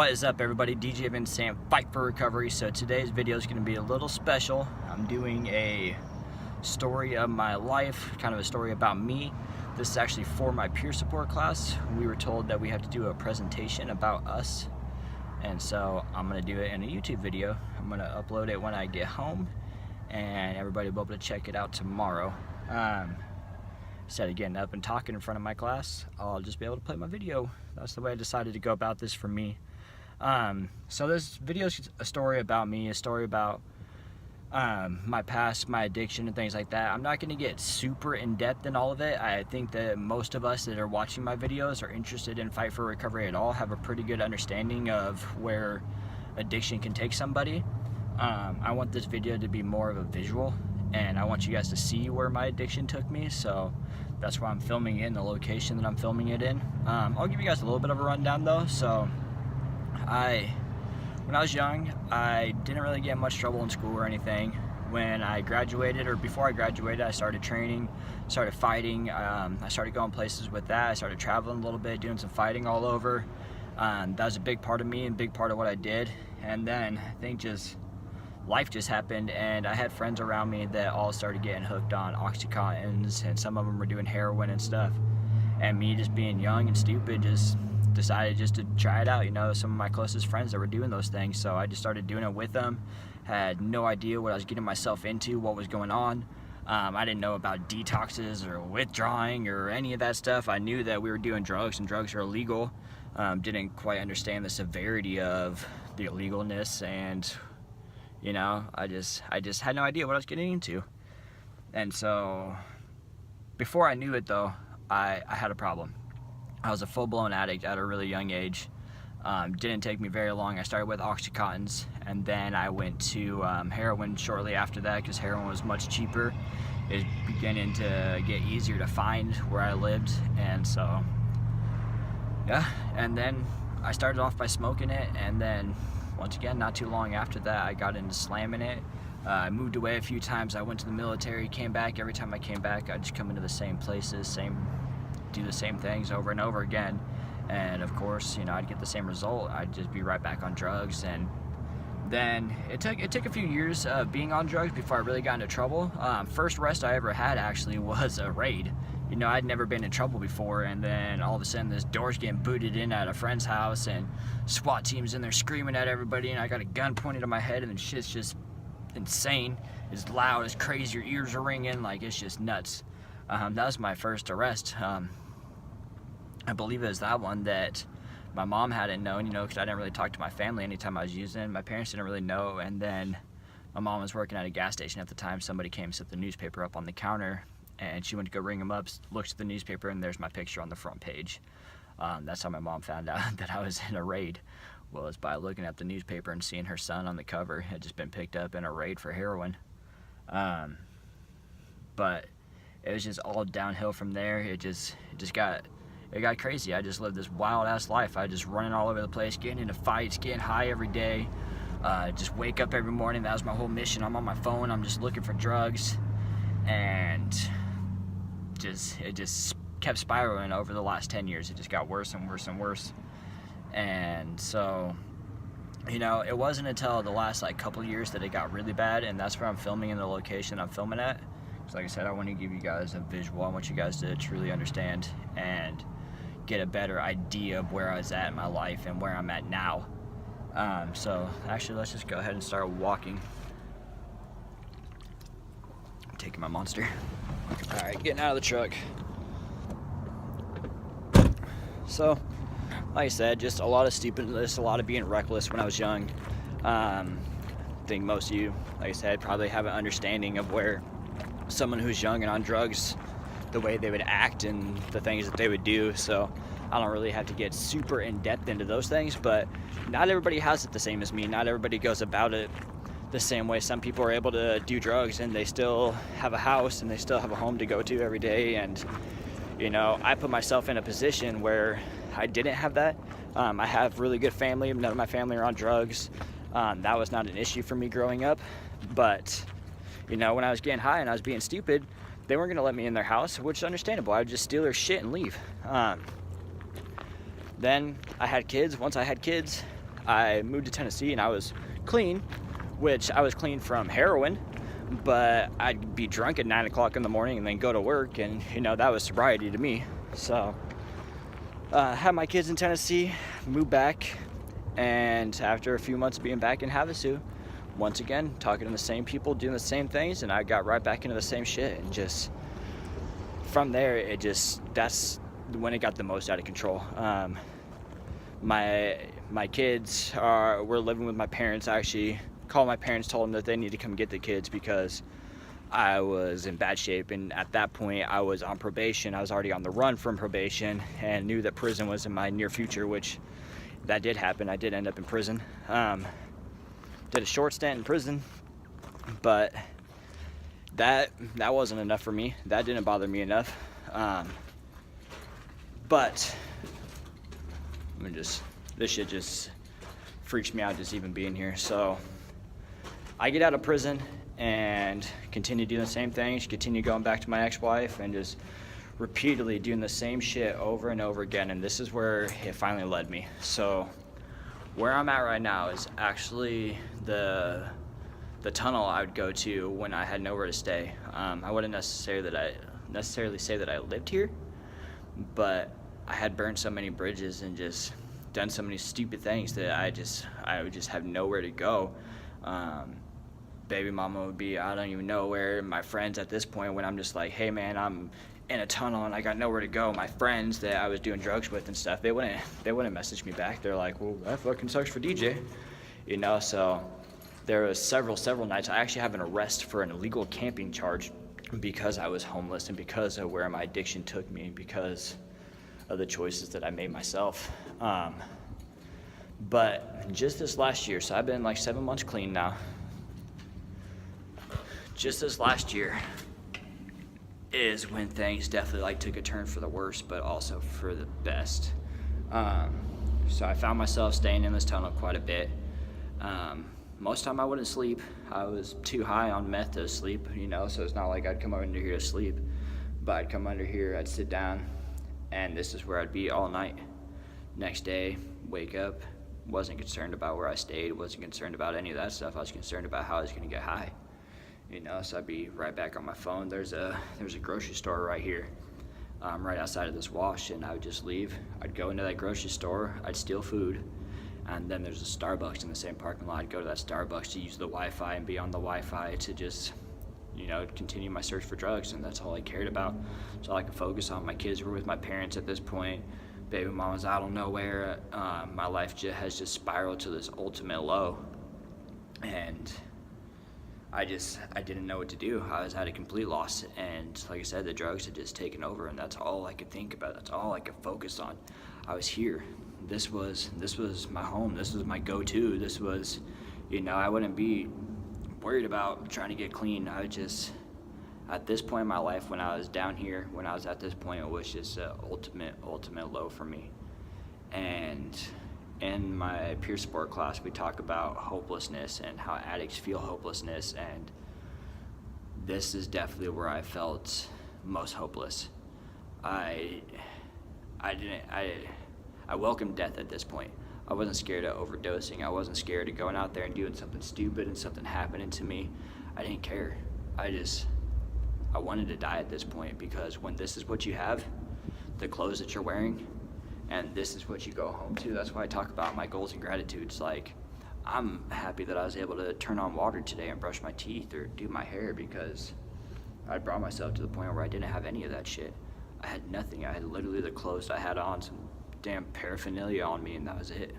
What is up, everybody? DJ Vincent, Fight for Recovery. So today's video is going to be a little special. I'm doing a story of my life, kind of a story about me. This is actually for my peer support class. We were told that we have to do a presentation about us, and so I'm going to do it in a YouTube video. I'm going to upload it when I get home, and everybody will be able to check it out tomorrow. Instead of getting up and talking in front of my class, I'll just be able to play my video. That's the way I decided to go about this for me. So this video is a story about me, a story about my past, my addiction, and things like that. I'm not going to get super in-depth in all of it. I think that most of us that are watching my videos are interested in Fight for Recovery at all, have a pretty good understanding of where addiction can take somebody. I want this video to be more of a visual, and I want you guys to see where my addiction took me, so that's why I'm filming it in the location that I'm filming it in. I'll give you guys a little bit of a rundown though. So when I was young, I didn't really get in much trouble in school or anything. When I graduated, or before I graduated, I started training, started fighting. I started going places with that. I started traveling a little bit, doing some fighting all over. That was a big part of me and a big part of what I did. And then I think life just happened, and I had friends around me that all started getting hooked on Oxycontins, and some of them were doing heroin and stuff. And me, just being young and stupid, just decided just to try it out. You know, some of my closest friends that were doing those things, so I just started doing it with them. Had no idea what I was getting myself into, what was going on. I didn't know about detoxes or withdrawing or any of that stuff. I knew that we were doing drugs, and drugs are illegal. Didn't quite understand the severity of the illegalness, and you know, I just had no idea what I was getting into. And so before I knew it though, I had a problem. I was a full-blown addict at a really young age. Didn't take me very long. I started with Oxycontins, and then I went to heroin shortly after that, because heroin was much cheaper. It was beginning to get easier to find where I lived, and so yeah. And then I started off by smoking it, and then once again, not too long after that, I got into slamming it. I moved away a few times. I went to the military, came back. Every time I came back, I'd just come into the same places, do the same things over and over again. And of course, you know, I'd get the same result. I'd just be right back on drugs. And then it took a few years of being on drugs before I really got into trouble. First arrest I ever had actually was a raid. You know, I'd never been in trouble before, and then all of a sudden this door's getting booted in at a friend's house, and SWAT team's in there screaming at everybody, and I got a gun pointed at my head, and the shit's just insane. It's loud, it's crazy, your ears are ringing, like it's just nuts. That was my first arrest. I believe it was that one that my mom hadn't known, you know, because I didn't really talk to my family anytime I was using. My parents didn't really know, and then my mom was working at a gas station at the time. Somebody came and set the newspaper up on the counter, and she went to go ring him up, looked at the newspaper, and there's my picture on the front page. That's how my mom found out that I was in a raid, was by looking at the newspaper and seeing her son on the cover had just been picked up in a raid for heroin. But it was just all downhill from there. It got crazy. I just lived this wild ass life. I just running all over the place, getting into fights, getting high every day. Just wake up every morning. That was my whole mission. I'm on my phone. I'm just looking for drugs, and it just kept spiraling over the last 10 years. It just got worse and worse and worse. And so, you know, it wasn't until the last couple years that it got really bad, and that's where I'm filming, in the location I'm filming at. So like I said, I want to give you guys a visual. I want you guys to truly understand and get a better idea of where I was at in my life and where I'm at now. So actually, let's just go ahead and start walking. I'm taking my Monster. Alright, getting out of the truck. So, like I said, just a lot of stupidness, a lot of being reckless when I was young. I think most of you, like I said, probably have an understanding of where someone who's young and on drugs, the way they would act and the things that they would do. So I don't really have to get super in-depth into those things, but not everybody has it the same as me. Not everybody goes about it the same way. Some people are able to do drugs and they still have a house and they still have a home to go to every day. And you know, I put myself in a position where I didn't have that. I have really good family. None of my family are on drugs. That was not an issue for me growing up. But you know, when I was getting high and I was being stupid, they weren't gonna let me in their house, which is understandable. I would just steal their shit and leave. Then I had kids. Once I had kids, I moved to Tennessee and I was clean, which I was clean from heroin, but I'd be drunk at 9 o'clock in the morning and then go to work, and that was sobriety to me. So had my kids in Tennessee, moved back, and after a few months of being back in Havasu, once again talking to the same people, doing the same things, and I got right back into the same shit. And just from there, that's when it got the most out of control. My kids were living with my parents. I actually called my parents, told them that they need to come get the kids because I was in bad shape, and at that point I was on probation. I was already on the run from probation and knew that prison was in my near future, which that did happen. I did end up in prison. Did a short stint in prison, but that wasn't enough for me. That didn't bother me enough. But this shit just freaks me out just even being here. So I get out of prison and continue doing the same things, continue going back to my ex-wife and just repeatedly doing the same shit over and over again. And this is where it finally led me. So where I'm at right now is actually the tunnel I would go to when I had nowhere to stay. I wouldn't necessarily say that I lived here, but I had burned so many bridges and just done so many stupid things that I would just have nowhere to go. Baby mama would be, I don't even know where. My friends at this point, when I'm just like, hey man, I'm in a tunnel and I got nowhere to go, my friends that I was doing drugs with and stuff, they wouldn't message me back. They're like, well, that fucking sucks for DJ, so there was several nights. I actually have an arrest for an illegal camping charge because I was homeless and because of where my addiction took me and because of the choices that I made myself. But just this last year, so I've been like 7 months clean now. Just this last year is when things definitely took a turn for the worse, but also for the best. So I found myself staying in this tunnel quite a bit. Most of the time I wouldn't sleep. I was too high on meth to sleep, so it's not like I'd come under here to sleep, but I'd come under here, I'd sit down, and this is where I'd be all night. Next day, wake up, wasn't concerned about where I stayed, wasn't concerned about any of that stuff. I was concerned about how I was gonna get high. So I'd be right back on my phone. There's a grocery store right here, right outside of this wash, and I would just leave. I'd go into that grocery store, I'd steal food, and then there's a Starbucks in the same parking lot. I'd go to that Starbucks to use the Wi-Fi and be on the Wi-Fi to just, continue my search for drugs, and that's all I cared about. So I could focus on. My kids were with my parents at this point. Baby mama's out of nowhere. My life has just spiraled to this ultimate low, and I didn't know what to do. I was at a complete loss, and like I said, the drugs had just taken over, and that's all I could think about. That's all I could focus on. I was here. This was my home. This was my go-to. This was, I wouldn't be worried about trying to get clean. I would just, at this point in my life, when I was down here, when I was at this point, it was just an ultimate low for me. And in my peer support class, we talk about hopelessness and how addicts feel hopelessness, and this is definitely where I felt most hopeless. I welcomed death at this point. I wasn't scared of overdosing. I wasn't scared of going out there and doing something stupid and something happening to me. I didn't care. I wanted to die at this point, because when this is what you have, the clothes that you're wearing, and this is what you go home to. That's why I talk about my goals and gratitudes. I'm happy that I was able to turn on water today and brush my teeth or do my hair, because I brought myself to the point where I didn't have any of that shit. I had nothing. I had literally the clothes I had on, some damn paraphernalia on me, and that was it.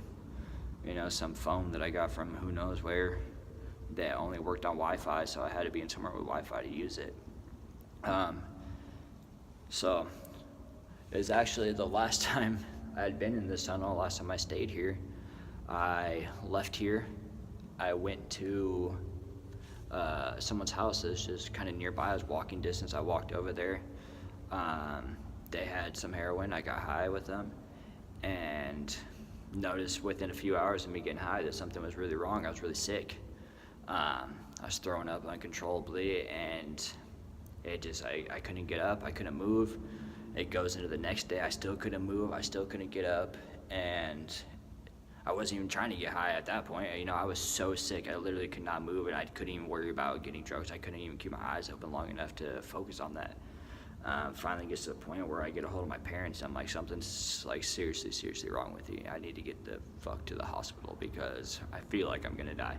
Some phone that I got from who knows where that only worked on Wi-Fi, so I had to be in somewhere with Wi-Fi to use it. So it was actually the last time I had been in this tunnel, last time I stayed here. I left here. I went to someone's house that's just kind of nearby. I was walking distance. I walked over there. They had some heroin. I got high with them, and noticed within a few hours of me getting high that something was really wrong. I was really sick. I was throwing up uncontrollably, and I couldn't get up. I couldn't move. It goes into the next day. I still couldn't move. I still couldn't get up, and I wasn't even trying to get high at that point. You know, I was so sick, I literally could not move, and I couldn't even worry about getting drugs. I couldn't even keep my eyes open long enough to focus on that. Finally gets to the point where I get a hold of my parents. I'm like, something's like seriously wrong with you. I need to get the fuck to the hospital because I feel like I'm gonna die.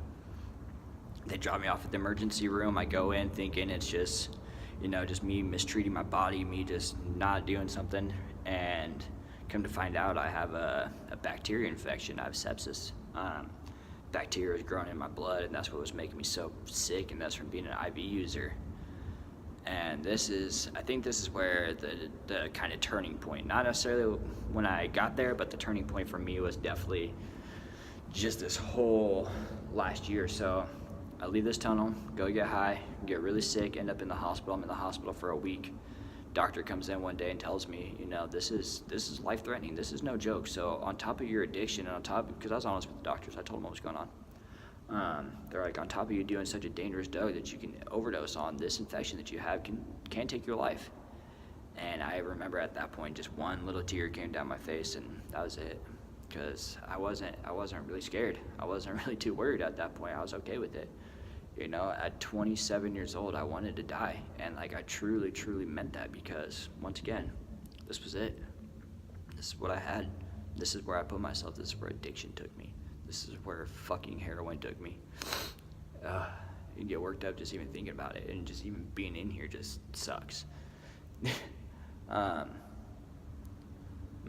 They drop me off at the emergency room. I go in thinking it's just, you know, just me mistreating my body, me just not doing something, and come to find out I have a bacteria infection. I have sepsis. Bacteria is growing in my blood, and that's what was making me so sick, and that's from being an IV user. And I think this is where the kind of turning point, not necessarily when I got there, but the turning point for me was definitely just this whole last year or so. I leave this tunnel, go get high, get really sick, end up in the hospital. I'm in the hospital for a week. Doctor comes in one day and tells me, you know, this is life-threatening. This is no joke. So on top of your addiction, and on top, because I was honest with the doctors, I told them what was going on. They're like, on top of you doing such a dangerous drug that you can overdose on, this infection that you have can take your life. And I remember at that point, just one little tear came down my face, and that was it. Because I wasn't really scared. I wasn't really too worried at that point. I was okay with it. You know, at 27 years old, I wanted to die. And like, I truly meant that, because once again, this was it. This is what I had. This is where I put myself. This is where addiction took me. This is where fucking heroin took me. You get worked up just even thinking about it, and just even being in here just sucks. I'm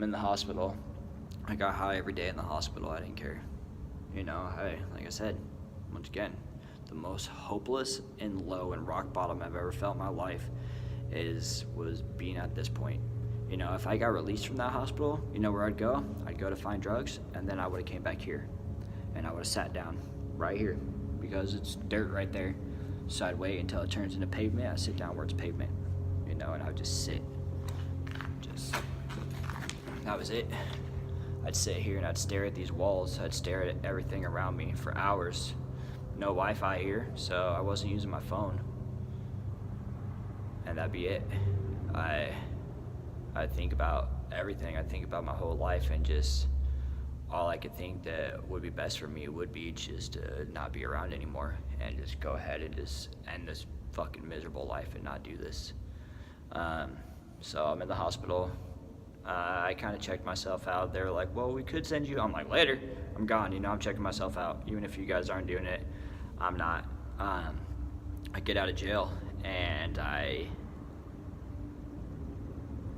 in the hospital. I got high every day in the hospital. I didn't care. You know, like I said, once again, the most hopeless and low and rock bottom I've ever felt in my life was being at this point. You know, if I got released from that hospital, you know where I'd go? I'd go to find drugs, and then I would have came back here, and I would have sat down right here, because it's dirt right there. So I'd wait until it turns into pavement. I sit down where it's pavement, you know, and I would just sit. That was it. I'd sit here and I'd stare at these walls. I'd stare at everything around me for hours. No Wi-Fi here, so I wasn't using my phone. And that'd be it. I think about everything. I think about my whole life, and just all I could think that would be best for me would be just to not be around anymore, and just go ahead and just end this fucking miserable life and not do this. So I'm in the hospital. I kind of checked myself out. They were like, well, we could send you. I'm like, later. I'm gone. You know, I'm checking myself out. Even if you guys aren't doing it, I'm not. I get out of jail, and a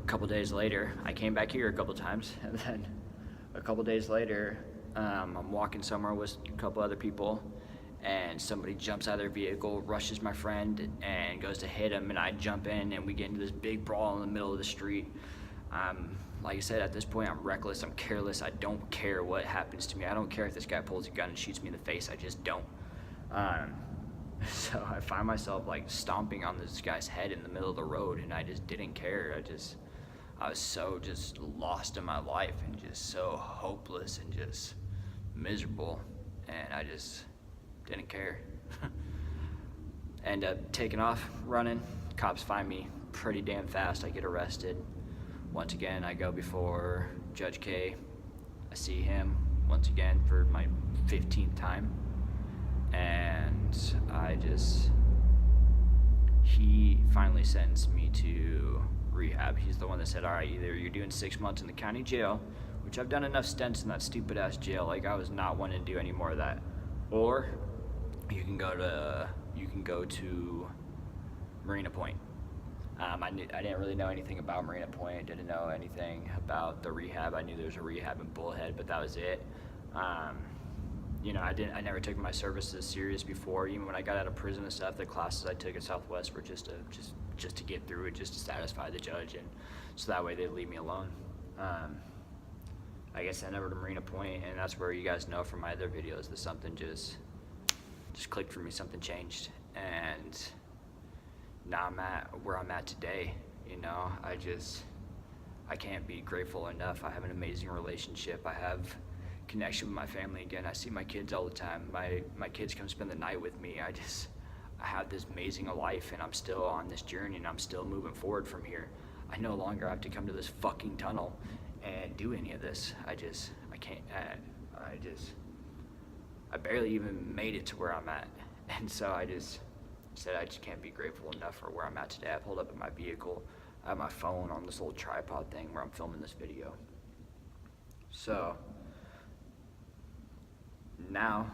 couple days later, I came back here a couple times, and then a couple days later, I'm walking somewhere with a couple other people, and somebody jumps out of their vehicle, rushes my friend, and goes to hit him, and I jump in, and we get into this big brawl in the middle of the street. Like I said, at this point, I'm reckless, I'm careless, I don't care what happens to me. I don't care if this guy pulls a gun and shoots me in the face, I just don't. So I find myself like stomping on this guy's head in the middle of the road, and I just didn't care. I was so just lost in my life, and just so hopeless and just miserable, and I just didn't care. End up taking off, running. Cops find me pretty damn fast. I get arrested. Once again, I go before Judge K. I see him once again for my 15th time, and he finally sentenced me to rehab. He's the one that said, all right, either you're doing 6 months in the county jail, which I've done enough stints in that stupid ass jail, like I was not wanting to do any more of that, or you can go to Marina Point. I didn't really know anything about Marina Point, didn't know anything about the rehab. I knew there was a rehab in Bullhead, but that was it. You know, I never took my services serious before. Even when I got out of prison and stuff, the classes I took at Southwest were just to get through it, just to satisfy the judge, and so that way they'd leave me alone. I guess I never to Marina Point, and that's where you guys know from my other videos that something just clicked for me, something changed, and now I'm at where I'm at today. You know, I can't be grateful enough. I have an amazing relationship. I have connection with my family again. I see my kids all the time. My kids come spend the night with me. I have this amazing life, and I'm still on this journey, and I'm still moving forward from here. I no longer have to come to this fucking tunnel and do any of this. I can't. I barely even made it to where I'm at. And so I just said I just can't be grateful enough for where I'm at today. I pulled up in my vehicle. I have my phone on this little tripod thing where I'm filming this video. So now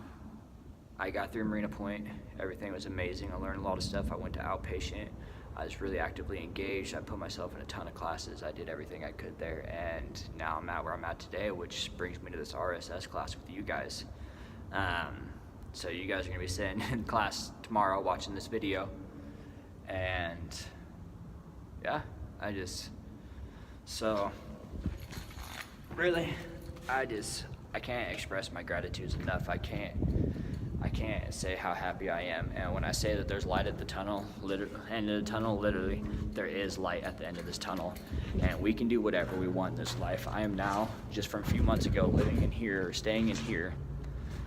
I got through Marina Point. Everything was amazing. I learned a lot of stuff. I went to outpatient. I was really actively engaged. I put myself in a ton of classes. I did everything I could there, and now I'm at where I'm at today, which brings me to this RSS class with you guys. So you guys are gonna be sitting in class tomorrow watching this video, and yeah, so really, I can't express my gratitude enough. I can't say how happy I am. And when I say that there's light at the tunnel, literally, there is light at the end of this tunnel. And we can do whatever we want in this life. I am now, just from a few months ago, living in here, staying in here,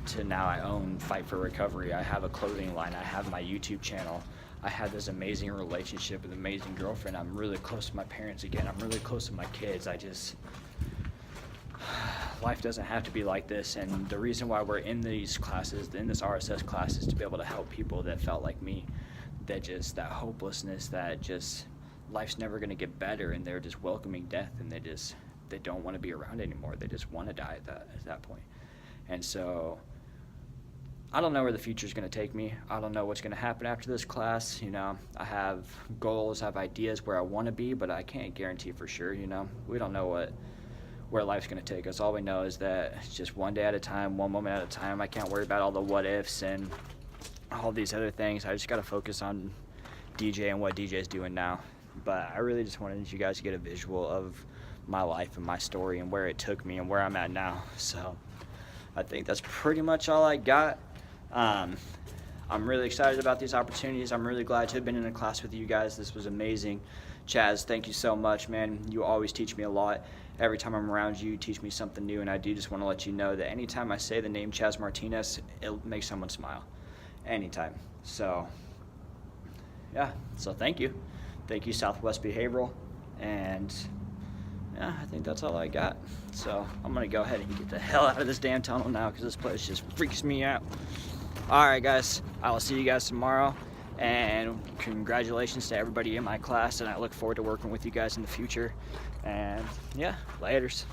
to now I own Fight for Recovery. I have a clothing line. I have my YouTube channel. I have this amazing relationship with an amazing girlfriend. I'm really close to my parents again. I'm really close to my kids. Life doesn't have to be like this, and the reason why we're in these classes, in this RSS class, is to be able to help people that felt like me, that hopelessness, that just life's never going to get better, and they're just welcoming death, and they don't want to be around anymore. They just want to die at that point. And so I don't know where the future is going to take me. I don't know what's going to happen after this class. I have goals, I have ideas where I want to be, but I can't guarantee for sure. We don't know where life's going to take us. All we know is that it's just one day at a time, one moment at a time. I can't worry about all the what ifs and all these other things. I just got to focus on DJ and what DJ is doing now. But I really just wanted you guys to get a visual of my life and my story and where it took me and where I'm at now. So I think that's pretty much all I got. I'm really excited about these opportunities. I'm really glad to have been in a class with you guys. This was amazing. Chaz, thank you so much, man. You always teach me a lot. Every time I'm around you, you teach me something new, and I do just want to let you know that anytime I say the name Chaz Martinez, it makes someone smile. Anytime. So, yeah. So thank you. Thank you, Southwest Behavioral. And yeah, I think that's all I got. So I'm going to go ahead and get the hell out of this damn tunnel now, because this place just freaks me out. All right, guys. I will see you guys tomorrow. And congratulations to everybody in my class, and I look forward to working with you guys in the future. And yeah, laters.